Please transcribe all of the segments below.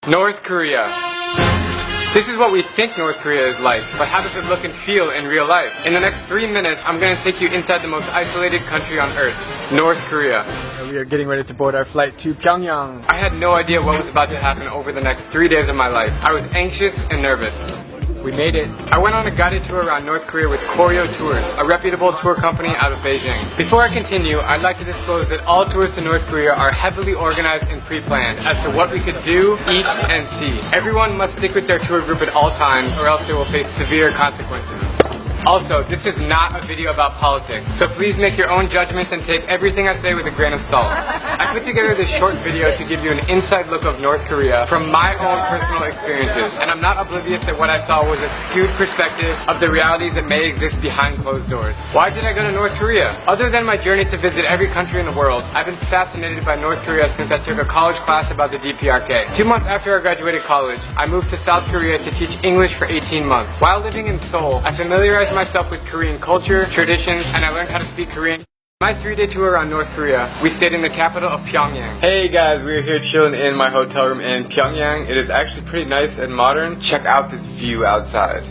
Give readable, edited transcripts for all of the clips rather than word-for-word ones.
North Korea. This is what we think North Korea is like, but how does it look and feel in real life? In the next 3 minutes, I'm going to take you inside the most isolated country on earth, North Korea. We are getting ready to board our flight to Pyongyang. I had no idea what was about to happen over the next 3 days of my life. I was anxious and nervous. We made it. I went on a guided tour around North Korea with Koryo Tours, a reputable tour company out of Beijing. Before I continue, I'd like to disclose that all tours to North Korea are heavily organized and pre-planned as to what we could do, eat, and see. Everyone must stick with their tour group at all times or else they will face severe consequences. Also, this is not a video about politics, so please make your own judgments and take everything I say with a grain of salt. I put together this short video to give you an inside look of North Korea from my own personal experiences, and I'm not oblivious that what I saw was a skewed perspective of the realities that may exist behind closed doors. Why did I go to North Korea? Other than my journey to visit every country in the world, I've been fascinated by North Korea since I took a college class about the DPRK. 2 months after I graduated college, I moved to South Korea to teach English for 18 months. While living in Seoul, I familiarized myself with Korean culture, traditions, and I learned how to speak Korean. My 3-day tour around North Korea, we stayed in the capital of Pyongyang. Hey guys, we're here chilling in my hotel room in Pyongyang. It is actually pretty nice and modern. Check out this view outside.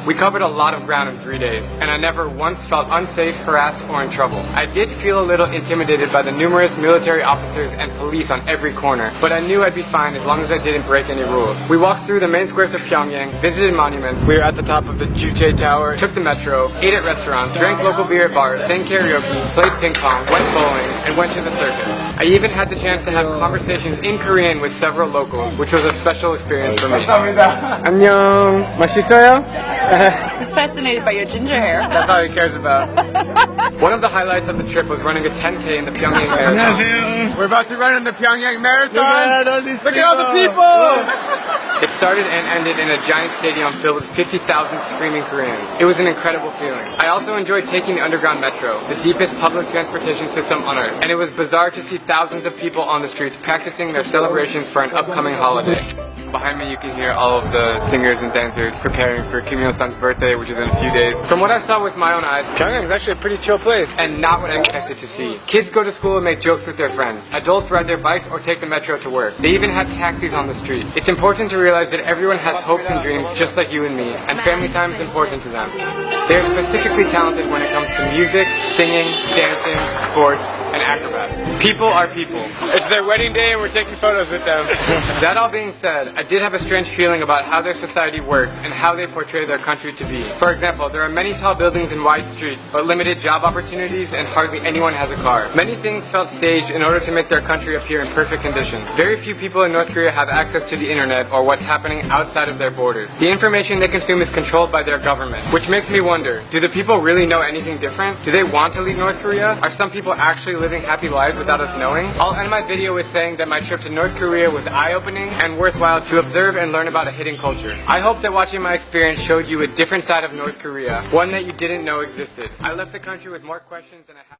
We covered a lot of ground in 3 days, and I never once felt unsafe, harassed, or in trouble. I did feel a little intimidated by the numerous military officers and police on every corner, but I knew I'd be fine as long as I didn't break any rules. We walked through the main squares of Pyongyang, visited monuments, we were at the top of the Juche Tower, took the metro, ate at restaurants, drank local beer at bars, sang karaoke, played ping pong, went bowling, and went to the circus. I even had the chance to have conversations in Korean with several locals, which was a special experience for me. 안녕, 맛있어요? He's fascinated by your ginger hair. That's all he cares about. One of the highlights of the trip was running a 10K in the Pyongyang Marathon. We're about to run in the Pyongyang Marathon. Look at all the people! It started and ended in a giant stadium filled with 50,000 screaming Koreans. It was an incredible feeling. I also enjoyed taking the underground metro, the deepest public transportation system on earth. And it was bizarre to see thousands of people on the streets practicing their celebrations for an upcoming holiday. Behind me you can hear all of the singers and dancers preparing for Kim Il-sung's birthday, which is in a few days. From what I saw with my own eyes, Pyongyang is actually a pretty chill place, and not what I expected to see. Kids go to school and make jokes with their friends. Adults ride their bikes or take the metro to work. They even have taxis on the street. It's important to realize that everyone has hopes and dreams just like you and me, and family time is important to them. They're specifically talented when it comes to music, singing, dancing, sports, and acrobats. People are people. It's their wedding day and we're taking photos with them. That all being said, I did have a strange feeling about how their society works and how they portray their country to be. For example, there are many tall buildings and wide streets, but limited job opportunities and hardly anyone has a car. Many things felt staged in order to make their country appear in perfect condition. Very few people in North Korea have access to the internet or what's happening outside of their borders. The information they consume is controlled by their government, which makes me wonder, do the people really know anything different? Do they want to leave North Korea? Are some people actually living happy lives without us knowing? I'll end my video with saying that my trip to North Korea was eye-opening and worthwhile to observe and learn about a hidden culture. I hope that watching my experience showed you a different side of North Korea, one that you didn't know existed. I left the country with more questions than I had.